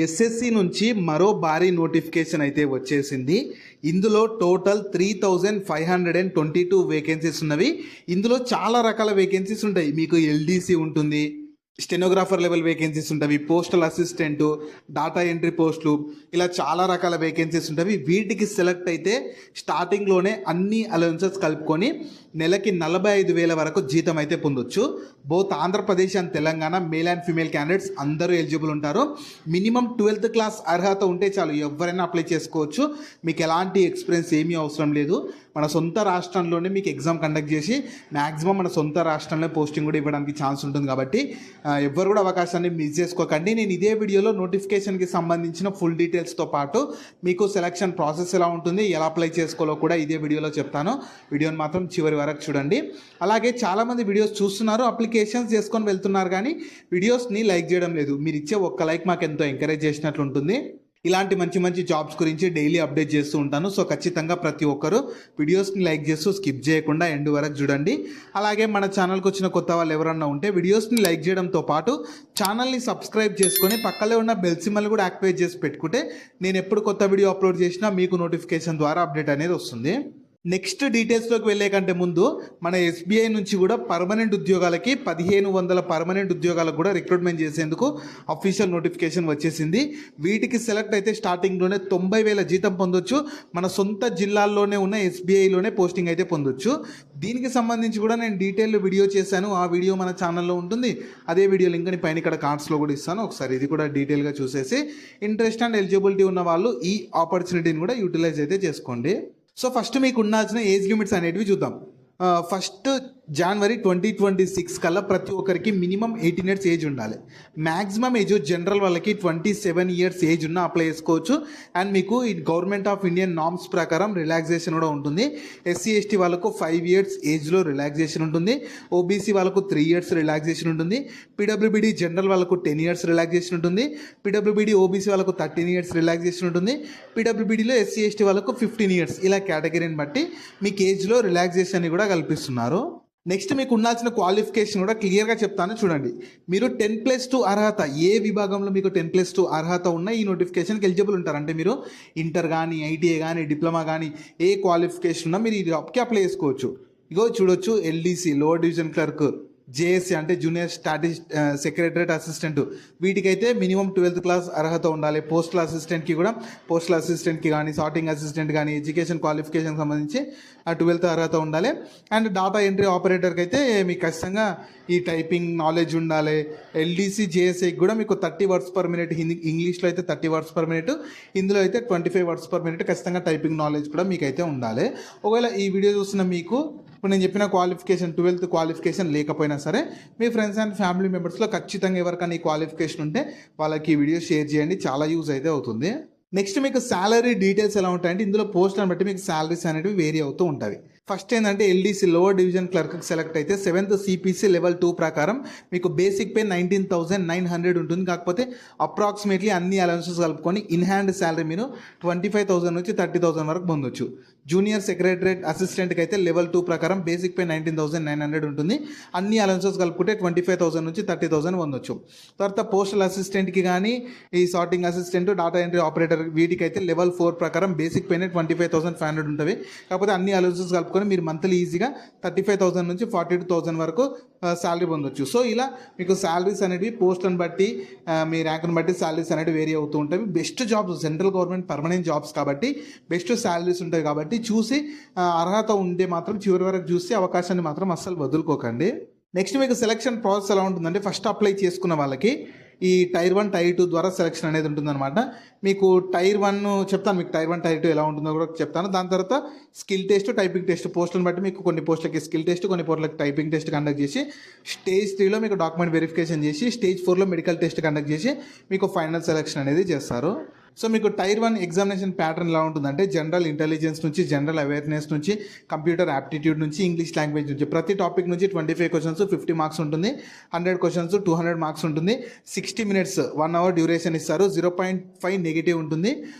SSC నుంచి మరో భారీ నోటిఫికేషన్ అయితే వచ్చేసింది. ఇందులో టోటల్ 3522 వేకెన్సీస్ ఉన్నవి. ఇందులో చాలా రకాల వేకెన్సీస్ ఉంటాయి. మీకు ఎల్డీసీ ఉంటుంది, స్టెనోగ్రాఫర్ లెవెల్ వేకెన్సీస్ ఉంటాయి, పోస్టల్ అసిస్టెంట్, డాటా ఎంట్రీ పోస్టులు, ఇలా చాలా రకాల వేకెన్సీస్ ఉంటాయి. వీటికి సెలెక్ట్ అయితే స్టార్టింగ్లోనే అన్ని అలవెన్సెస్ కలుపుకొని నెలకి 45,000 వరకు జీతం అయితే పొందొచ్చు. Both Andhra Pradesh and Telangana male and female candidates అందరూ ఎలిజిబుల్ ఉంటారు. మినిమం 12th క్లాస్ అర్హత ఉంటే చాలు, ఎవరైనా అప్లై చేసుకోవచ్చు. మీకు ఎలాంటి ఎక్స్పీరియన్స్ ఏమీ అవసరం లేదు. మన సొంత రాష్ట్రంలోనే మీకు ఎగ్జామ్ కండక్ట్ చేసి మ్యాక్సిమం మన సొంత రాష్ట్రంలో పోస్టింగ్ కూడా ఇవ్వడానికి ఛాన్స్ ఉంటుంది. కాబట్టి ఎవ్వరు కూడా అవకాశాన్ని మిస్ చేసుకోకండి. నేను ఇదే వీడియోలో నోటిఫికేషన్కి సంబంధించిన ఫుల్ డీటెయిల్స్తో పాటు మీకు సెలక్షన్ ప్రాసెస్ ఎలా ఉంటుంది, ఎలా అప్లై చేసుకోవాలో కూడా ఇదే వీడియోలో చెప్తాను. వీడియోని మాత్రం చివరి వరకు చూడండి. అలాగే చాలామంది వీడియోస్ చూస్తున్నారు, అప్లికేషన్స్ చేసుకొని వెళ్తున్నారు, కానీ వీడియోస్ని లైక్ చేయడం లేదు. మీరు ఇచ్చే ఒక్క లైక్ మాకు ఎంతో ఎంకరేజ్ చేసినట్లు ఉంటుంది. ఇలాంటి మంచి మంచి జాబ్స్ గురించి డైలీ అప్డేట్ చేస్తూ ఉంటాను. సో ఖచ్చితంగా ప్రతి ఒక్కరు వీడియోస్ని లైక్ చేస్తూ స్కిప్ చేయకుండా ఎండ్ వరకు చూడండి. అలాగే మన ఛానల్కి వచ్చిన కొత్త వాళ్ళు ఎవరన్నా ఉంటే వీడియోస్ని లైక్ చేయడంతో పాటు ఛానల్ని సబ్స్క్రైబ్ చేసుకొని పక్కనే ఉన్న బెల్ సింబల్ కూడా యాక్టివేట్ చేసి పెట్టుకుంటే నేను ఎప్పుడు కొత్త వీడియో అప్లోడ్ చేసినా మీకు నోటిఫికేషన్ ద్వారా అప్డేట్ అనేది వస్తుంది. నెక్స్ట్ డీటెయిల్స్లోకి వెళ్ళే కంటే ముందు మన ఎస్బీఐ నుంచి కూడా పర్మనెంట్ ఉద్యోగాలకి 1500 పర్మనెంట్ ఉద్యోగాలకు కూడా రిక్రూట్మెంట్ చేసేందుకు అఫీషియల్ నోటిఫికేషన్ వచ్చేసింది. వీటికి సెలెక్ట్ అయితే స్టార్టింగ్లోనే 90,000 జీతం పొందొచ్చు. మన సొంత జిల్లాల్లోనే ఉన్న ఎస్బీఐలోనే పోస్టింగ్ అయితే పొందొచ్చు. దీనికి సంబంధించి కూడా నేను డీటెయిల్ వీడియో చేశాను. ఆ వీడియో మన ఛానల్లో ఉంటుంది. అదే వీడియో లింక్ని పైన ఇక్కడ కార్డ్స్లో కూడా ఇస్తాను. ఒకసారి ఇది కూడా డీటెయిల్గా చూసేసి ఇంట్రెస్ట్ అండ్ ఎలిజిబిలిటీ ఉన్న వాళ్ళు ఈ ఆపర్చునిటీని కూడా యూటిలైజ్ అయితే చేసుకోండి. సో ఫస్ట్ మీకు ఉండాల్సిన ఏజ్ లిమిట్స్ అనేటివి చూద్దాం. ఫస్ట్ జనవరి 2026 కల్లా ప్రతి ఒక్కరికి మినిమం 18 years ఏజ్ ఉండాలి. మ్యాక్సిమం ఏజ్ జనరల్ వాళ్ళకి 27 years ఏజ్ ఉన్న అప్లై చేసుకోవచ్చు. అండ్ మీకు ఈ గవర్నమెంట్ ఆఫ్ ఇండియన్ నార్మ్స్ ప్రకారం రిలాక్సేషన్ కూడా ఉంటుంది. ఎస్సీ ఎస్టీ వాళ్ళకు 5 years ఏజ్లో రిలాక్సేషన్ ఉంటుంది. ఓబీసీ వాళ్ళకు 3 years రిలాక్సేషన్ ఉంటుంది. పీడబ్ల్యూబీడీ జనరల్ వాళ్ళకు 10 years రిలాక్సేషన్ ఉంటుంది. పీడబ్ల్యూబీడీ ఓబీసీ వాళ్ళకు 13 years రిలాక్సేషన్ ఉంటుంది. పీడబ్ల్యూబీడీలో ఎస్సీ ఎస్టీ వాళ్ళకు 15 years, ఇలా కేటగిరీని బట్టి మీకు ఏజ్లో రిలాక్సేషన్ కూడా కల్పిస్తున్నారు. నెక్స్ట్ మీకు ఉండాల్సిన క్వాలిఫికేషన్ కూడా క్లియర్గా చెప్తాను చూడండి. మీరు 10+2 అర్హత, ఏ విభాగంలో మీకు 10+2 అర్హత ఉన్న ఈ నోటిఫికేషన్కి ఎలిజిబుల్ ఉంటారు. అంటే మీరు ఇంటర్ కానీ, ఐటీఐ కానీ, డిప్లొమా కానీ, ఏ క్వాలిఫికేషన్ ఉన్నా మీరు ఈ జాబ్కి అప్లై చేసుకోవచ్చు. ఇగో చూడొచ్చు, LDC lower division clerk, JSC అంటే జూనియర్ సెక్రటరేట్ అసిస్టెంట్, వీటికైతే మినిమం 12th క్లాస్ అర్హత ఉండాలి. పోస్టల్ అసిస్టెంట్కి కానీ, సార్టింగ్ అసిస్టెంట్ కానీ, ఎడ్యుకేషన్ క్వాలిఫికేషన్ సంబంధించి 12th అర్హత ఉండాలి. అండ్ డాటా ఎంట్రీ ఆపరేటర్కి అయితే మీకు ఖచ్చితంగా ఈ టైపింగ్ నాలెడ్జ్ ఉండాలి. ఎల్డీసీ జేఎస్ఐకి కూడా మీకు 30 words per minute, ఇంగ్లీష్లో అయితే 30 words per minute, ఇందులో అయితే 25 words per minute ఖచ్చితంగా టైపింగ్ నాలెడ్జ్ కూడా మీకు అయితే ఉండాలి. ఒకవేళ ఈ వీడియో చూస్తున్న మీకు ఇప్పుడు నేను చెప్పిన క్వాలిఫికేషన్ 12th క్వాలిఫికేషన్ లేకపోయినా సరే, మీ ఫ్రెండ్స్ అండ్ ఫ్యామిలీ మెంబర్స్లో ఖచ్చితంగా ఎవరికైనా ఈ క్వాలిఫికేషన్ ఉంటే వాళ్ళకి ఈ వీడియో షేర్ చేయండి, చాలా యూజ్ అయితే అవుతుంది. నెక్స్ట్ మీకు శాలరీ డీటెయిల్స్ ఎలా ఉంటాయంటే ఇందులో పోస్ట్లను బట్టి మీకు శాలరీస్ అనేవి వేరీ అవుతూ ఉంటాయి. ఫస్ట్ ఏంటంటే ఎల్డీసీ లోవర్ డివిజన్ క్లర్క్కి సెలెక్ట్ అయితే 7th CPC లెవెల్ 2 ప్రకారం మీకు బేసిక్ పే 19,900 ఉంటుంది. కాకపోతే అప్రాక్సిమేట్లీ అన్ని అలవెన్సెస్ కలుపుకొని ఇన్ హ్యాండ్ శాలరీ మీరు 25,000 నుంచి 30,000 వరకు పొందొచ్చు. జూనియర్ సెక్రటరేట్ అసిస్టెంట్కి అయితే లెవెల్ 2 ప్రకారం బేసిక్ పే 19,900 ఉంటుంది. అన్ని అలవెన్సెస్ కలుపుకుంటే 25,000 నుంచి 30,000 పొందొచ్చు. తర్వాత పోస్టల్ అసిస్టెంట్కి కానీ, ఈ sorting assistant, data entry operator, వీటికైతే లెవెల్ 4 ప్రకారం బేసిక్ పేనే 25,500 ఉంటుంది. కాకపోతే అన్ని అలవెన్సెస్ కలుపుకొని మీరు మంత్లీ ఈజీగా 35,000 నుంచి 42,000 వరకు శాలరీ పొందొచ్చు. సో ఇలా మీకు శాలరీస్ అనేవి పోస్ట్ని బట్టి, మీ ర్యాంక్ని బట్టి శాలరీస్ అనేవి వేరీ అవుతూ ఉంటాయి. Best jobs central government permanent jobs కాబట్టి బెస్ట్ శాలరీస్ ఉంటాయి. కాబట్టి చూసి అర్హత ఉంటే మాత్రం చివరి వరకు చూసి అవకాశాన్ని మాత్రం అస్సలు వదులుకోకండి. నెక్స్ట్ మీకు సెలక్షన్ ప్రాసెస్ ఎలా ఉంటుందంటే ఫస్ట్ అప్లై చేసుకున్న వాళ్ళకి ఈ టైర్ 1, టైర్ 2 ద్వారా సెలక్షన్ అనేది ఉంటుందన్నమాట. మీకు టైర్ 1 చెప్తాను, మీకు టైర్ 1, టైర్ 2 ఎలా ఉంటుందో కూడా చెప్తాను. దాని తర్వాత స్కిల్ టెస్ట్, టైపింగ్ టెస్ట్, పోస్టులను బట్టి మీకు కొన్ని పోస్టులకి స్కిల్ టెస్ట్, కొన్ని పోస్టులకి టైపింగ్ టెస్ట్ కండక్ట్ చేసి, స్టేజ్ 3లో మీకు డాక్యుమెంట్ వెరిఫికేషన్ చేసి, స్టేజ్ 4లో మెడికల్ టెస్ట్ కండక్ట్ చేసి మీకు ఫైనల్ సెలక్షన్ అనేది చేస్తారు. సో మీకు టైర్ 1 ఎగ్జామినేషన్ ప్యాటర్న్ ఎలా ఉంటుందంటే జనరల్ ఇంటెలిజెన్స్ నుంచి, జనరల్ అవేర్నెస్ నుంచి, కంప్యూటర్ యాప్టిట్యూడ్ నుంచి, ఇంగ్లీష్ లాంగ్వేజ్ నుంచి, ప్రతి టాపిక్ నుంచి 25 questions 50 marks ఉంటుంది. 100 questions 200 marks ఉంటుంది. 60 minutes 1 hour డ్యూరేషన్ ఇస్తారు. 0.5 నెగిటివ్ ఉంటుంది.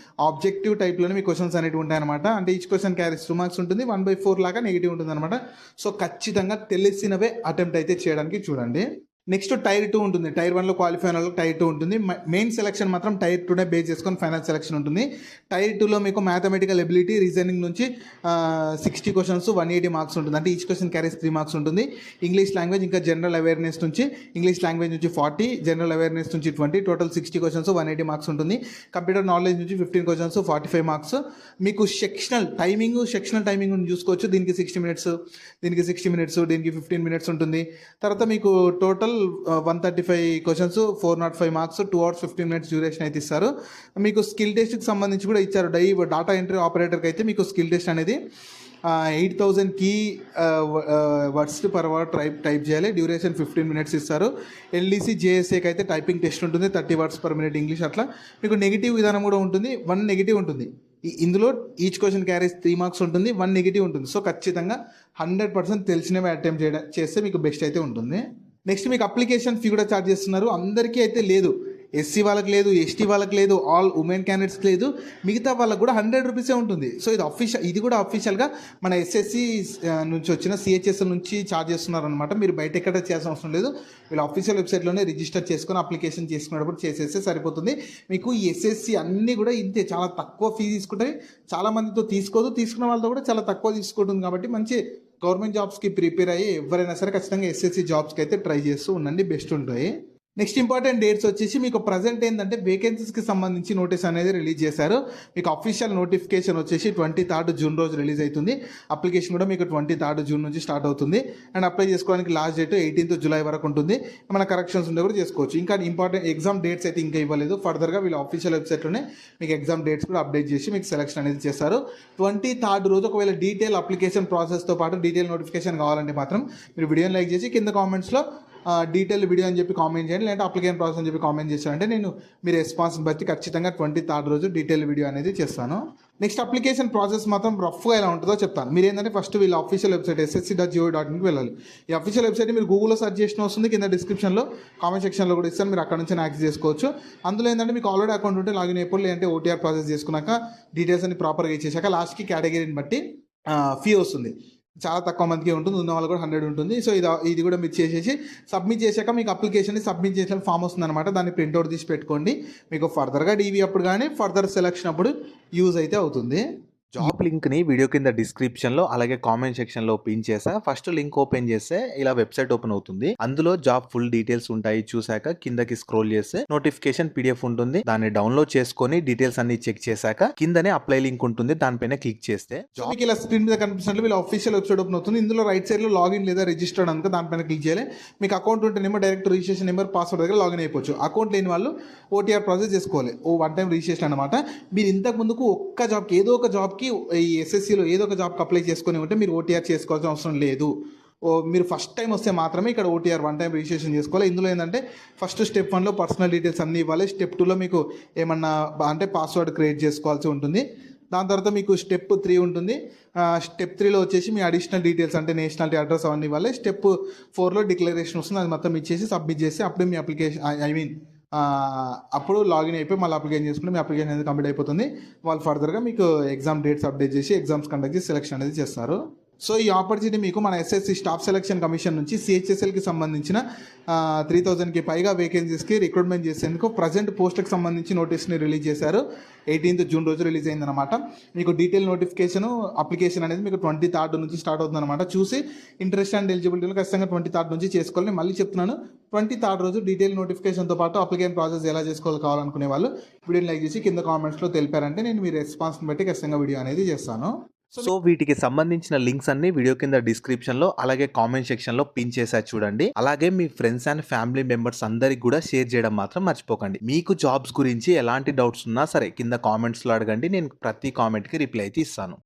ఆబ్జెక్టివ్ టైప్లోనే మీ క్వశ్చన్స్ అనేవి ఉంటాయన్నమాట. అంటే ఈచ్ క్వశ్చన్ క్యారీస్ 2 marks ఉంటుంది. 1/4 లాగా నెగిటివ్ ఉంటుంది అనమాట. సో ఖచ్చితంగా తెలిసినవే అటెంప్ట్ అయితే చేయడానికి చూడండి. నెక్స్ట్ టైర్ 2 ఉంటుంది. టైర్ 1లో క్వాలిఫై అయిన వాళ్ళకి టైర్ 2 ఉంటుంది. మెయిన్ సెలక్షన్ మాత్రం టైర్ 2నే బేస్ చేసుకొని ఫైనల్ సెలక్షన్ ఉంటుంది. టైర్ 2లో మీకు మ్యాథమెటికల్ ఎబిలిటీ, రీజనింగ్ నుంచి 60 క్వశ్చన్స్ 180 మార్క్స్ ఉంటుంది. అంటే ఈచ్ క్వశ్చన్ క్యారీస్ 3 మార్క్స్ ఉంటుంది. ఇంగ్లీష్ లాంగ్వేజ్ ఇంకా జనరల్ అవేర్నెస్ నుంచి ఇంగ్లీష్ లాంగ్వేజ్ నుంచి 40, జనరల్ అవేర్నెస్ నుంచి 20, టోటల్ 60 క్వశ్చన్స్ 180 మార్క్స్ ఉంటుంది. కంప్యూటర్ నాలెడ్జ్ నుంచి 15 క్వశ్చన్స్ 45 మార్క్స్. మీకు సెక్షనల్ టైమింగ్ చూసుకోవచ్చు. దీనికి 60 మినిట్స్, దీనికి 60 మినిట్స్, దీనికి 15 మినిట్స్ ఉంటుంది. తర్వాత మీకు total 135 questions 405 marks 2 hours 15 minutes duration అయితే ఇస్తారు. మీకు స్కిల్ టెస్ట్కి సంబంధించి కూడా ఇచ్చారు. డాటా ఎంట్రీ ఆపరేటర్కి అయితే మీకు స్కిల్ టెస్ట్ అనేది 8000 key words per hour type చేయాలి. డ్యూరేషన్ 15 minutes ఇస్తారు. ఎల్డీసీ జేఎస్ఏకి అయితే టైపింగ్ టెస్ట్ ఉంటుంది 30 words per minute ఇంగ్లీష్. అట్లా మీకు నెగిటివ్ విధానం కూడా ఉంటుంది. 1 నెగిటివ్ ఉంటుంది. ఇందులో ఈచ్ క్వశ్చన్ క్యారీస్ 3 మార్క్స్ ఉంటుంది, 1 నెగిటివ్ ఉంటుంది. సో ఖచ్చితంగా 100% తెలిసినవి అటెంప్ట్ చేస్తే మీకు బెస్ట్ అయితే ఉంటుంది. నెక్స్ట్ మీకు అప్లికేషన్ ఫీ కూడా ఛార్జ్ చేస్తున్నారు. అందరికీ అయితే లేదు. ఎస్సీ వాళ్ళకి లేదు, ఎస్టీ వాళ్ళకి లేదు, ఆల్ ఉమెన్ క్యాండిడేట్స్కి లేదు. మిగతా వాళ్ళకి కూడా 100 రూపీసే ఉంటుంది. సో ఇది కూడా అఫీషియల్గా మన ఎస్ఎస్సి నుంచి వచ్చిన సిహెచ్ఎస్ నుంచి ఛార్జ్ చేస్తున్నారు అనమాట. మీరు బయట ఎక్కడ చేయాల్సిన అవసరం లేదు. వీళ్ళు అఫీషియల్ వెబ్సైట్లోనే రిజిస్టర్ చేసుకొని అప్లికేషన్ చేసుకునేటప్పుడు చేసేస్తే సరిపోతుంది. మీకు ఈ ఎస్ఎస్సి అన్నీ కూడా ఇంతే, చాలా తక్కువ ఫీ తీసుకుంటాయి. చాలామందితో తీసుకోదు, తీసుకున్న వాళ్ళతో కూడా చాలా తక్కువ తీసుకుంటుంది. కాబట్టి మంచి గవర్నమెంట్ జాబ్స్కి ప్రిపేర్ అయ్యి ఎవరైనా సరే ఖచ్చితంగా ఎస్ఎస్సి జాబ్స్కి అయితే ట్రై చేస్తూ ఉండండి, బెస్ట్ ఉంటాయి. నెక్స్ట్ ఇంపార్టెంట్ డేట్స్ వచ్చేసి మీకు ప్రజెంట్ ఏంటంటే వేకెన్సీస్కి సంబంధించి నోటీస్ అనేది రిలీజ్ చేశారు. మీకు అఫీషియల్ నోటిఫికేషన్ వచ్చేసి 23rd June రోజు రిలీజ్ అవుతుంది. అప్లికేషన్ కూడా మీకు 23rd June నుంచి స్టార్ట్ అవుతుంది. అండ్ అప్లై చేసుకోవడానికి లాస్ట్ డేట్ 18th July వరకు ఉంటుంది. మన కరెక్షన్స్ ఉంటే కూడా చేసుకోవచ్చు. ఇంకా ఇంపార్టెంట్ ఎగ్జామ్ డేట్స్ అయితే ఇంకా ఇవ్వలేదు. ఫర్దర్గా వీళ్ళు అఫీషియల్ వెబ్సైట్లోనే మీకు ఎగ్జామ్ డేట్స్ కూడా అప్డేట్ చేసి మీకు సెలెక్షన్ అనేది చేస్తారు. 23rd రోజు ఒకవేళ డీటెయిల్ అప్లికేషన్ ప్రాసెస్తో పాటు డీటెయిల్ నోటిఫికేషన్ కావాలంటే మాత్రం మీరు వీడియోని లైక్ చేసి కింద కామెంట్స్లో డీటెయిల్ వీడియో అని చెప్పి కామెంట్ చేయండి. లేదంటే అప్లికేషన్ ప్రాసెస్ అని చెప్పి కామెంట్ చేశారంటే నేను మీ రెస్పాన్స్ని బట్టి ఖచ్చితంగా 23rd రోజు డీటెయిల్ వీడియో అనేది చేస్తాను. నెక్స్ట్ అప్లికేషన్ ప్రాసెస్ మాత్రం రఫ్గా ఎలా ఉంటుందో చెప్తాను. మీరు ఏంటంటే ఫస్ట్ వీళ్ళ అఫీషియల్ వెబ్సైట్ ssc.go.inకి వెళ్ళాలి. ఈ అఫీషియల్ వెబ్సైట్ మీరు గూగుల్లో సెర్చ్ చేసిన వస్తుంది. కింద డిస్క్రిప్షన్లో కామెంట్ సెక్షన్లో కూడా ఇస్తాను, మీరు అక్కడ నుంచి యాక్సెస్ చేసుకోవచ్చు. అందులో ఏంటంటే మీకు ఆల్రెడీ అకౌంట్ ఉంటే లాగిన్ అయిపోయి, లేదంటే ఓటీఆర్ ప్రాసెస్ చేసుకున్నాక డీటెయిల్స్ అన్ని ప్రాపర్గా ఇచ్చేసాక లాస్ట్కి కేటగిరీని బట్టి ఫీ వస్తుంది. చాలా తక్కువ మందికి ఉంటుంది, ఉన్న వాళ్ళు కూడా 100 ఉంటుంది. సో ఇది కూడా మీరు చేసేసి సబ్మిట్ చేశాక మీకు అప్లికేషన్ని సబ్మిట్ చేసిన ఫామ్ వస్తుంది అనమాట. దాన్ని ప్రింట్అవుట్ తీసి పెట్టుకోండి. మీకు ఫర్దర్గా డీవీ అప్పుడు కానీ ఫర్దర్ సెలక్షన్ అప్పుడు యూజ్ అయితే అవుతుంది. జాబ్ లింక్ని వీడియో కింద డిస్క్రిప్షన్లో అలాగే కామెంట్ సెక్షన్లో పిన్ చేసా. ఫస్ట్ లింక్ ఓపెన్ చేస్తే ఇలా వెబ్సైట్ ఓపెన్ అవుతుంది. అందులో జాబ్ ఫుల్ డీటెయిల్స్ ఉంటాయి. చూసాక కిందకి స్క్రోల్ చేస్తే నోటిఫికేషన్ PDF ఉంటుంది. దాన్ని డౌన్లోడ్ చేసుకొని డీటెయిల్స్ అన్ని చెక్ చేశాక కిందనే అప్లై లింక్ ఉంటుంది. దానిపైన క్లిక్ చేస్తే జాబ్కి ఇలా స్క్రీన్ మీద కనిపిస్తున్నట్లు వీళ్ళ అఫీషియల్ వెబ్సైట్ ఓపెన్ అవుతుంది. ఇందులో రైట్ సైడ్లో లాగిన్ లేదా రిజిస్టర్డ్ అనుకో దానిపైన క్లిక్ చేయాలి. మీకు అకౌంట్ ఉంటేనేమో డైరెక్ట్ రిజిస్ట్రేషన్ నెంబర్ పాస్వర్డ్ దగ్గర లాగిన్ అయిపోవచ్చు. అకౌంట్ లేని వాళ్ళు ఓటీఆర్ ప్రాసెస్ చేసుకోవాలి. వన్ టైం రిజిస్ట్రేషన్ అనమాట. మీరు ఇంతకు ముందుకు ఒక్క జాబ్కి ఏదో ఒక జాబ్కి ఈ ఎస్ఎస్సిలో ఏదో ఒక జాబ్కి అప్లై చేసుకుని ఉంటే మీరు ఓటీఆర్ చేసుకోవాల్సిన అవసరం లేదు. మీరు ఫస్ట్ టైం వస్తే మాత్రమే ఇక్కడ ఓటీఆర్ వన్ టైం రిజిస్ట్రేషన్ చేసుకోవాలి. ఇందులో ఏంటంటే ఫస్ట్ స్టెప్ 1లో పర్సనల్ డీటెయిల్స్ అన్నీ ఇవ్వాలి. స్టెప్ 2లో మీకు ఏమన్నా అంటే పాస్వర్డ్ క్రియేట్ చేసుకోవాల్సి ఉంటుంది. దాని తర్వాత మీకు స్టెప్ 3 ఉంటుంది. స్టెప్ 3లో వచ్చేసి మీ అడిషనల్ డీటెయిల్స్ అంటే నేషనాలిటీ, అడ్రస్ అవన్నీ ఇవ్వాలి. స్టెప్ 4లో డిక్లరేషన్ వస్తుంది. అది మొత్తం ఇచ్చేసి సబ్మిట్ చేసి అప్పుడే మీ అప్లికేషన్ అప్పుడు లాగిన్ అయిపోయి మళ్ళీ అప్లికేషన్ చేసుకుంటే మీ అప్లికేషన్ అనేది కంప్లీట్ అయిపోతుంది. వాళ్ళు ఫర్దర్గా మీకు ఎగ్జామ్ డేట్స్ అప్డేట్ చేసి ఎగ్జామ్స్ కండక్ట్ చేసి సెలెక్షన్ అనేది చేస్తారు. సో ఈ ఆపర్చునిటీ మీకు మన ఎస్ఎస్సి స్టాఫ్ సెలక్షన్ కమిషన్ నుంచి సిహెచ్ఎస్ఎల్కి సంబంధించిన 3000కి పైగా వేకెన్సీస్కి రిక్రూట్మెంట్ చేసేందుకు ప్రజెంట్ పోస్ట్కి సంబంధించి నోటీస్ని రిలీజ్ చేశారు. 18th June రోజు రిలీజ్ అయిందనమాట. మీకు డీటెయిల్ నోటిఫికేషన్ అప్లికేషన్ అనేది మీకు 23rd నుంచి స్టార్ట్ అవుతుందన్నమాట. చూసి ఇంట్రెస్ట్ అండ్ ఎలిజిబిలిటీలో ఖచ్చితంగా 23rd నుంచి చేసుకోవాలి. మళ్ళీ చెప్తున్నాను, 23rd రోజు డీటెయిల్ నోటిఫికేషన్తో పాటు అప్లికేషన్ ప్రాసెస్ ఎలా చేసుకోవాలి కావాలనుకునే వాళ్ళు వీడియోని లైక్ చేసి కింద కామెంట్స్లో తెలిపారంటే నేను మీ రెస్పాన్స్ని బట్టి ఖచ్చితంగా వీడియో అనేది చేస్తాను. సో వీటికి సంబంధించిన లింక్స్ అన్ని వీడియో కింద డిస్క్రిప్షన్లో అలాగే కామెంట్ సెక్షన్లో పిన్ చేసా చూడండి. అలాగే మీ ఫ్రెండ్స్ అండ్ ఫ్యామిలీ మెంబర్స్ అందరికి కూడా షేర్ చేయడం మాత్రం మర్చిపోకండి. మీకు జాబ్స్ గురించి ఎలాంటి డౌట్స్ ఉన్నా సరే కింద కామెంట్స్లో అడగండి. నేను ప్రతి కామెంట్కి రిప్లై అయితే ఇస్తాను.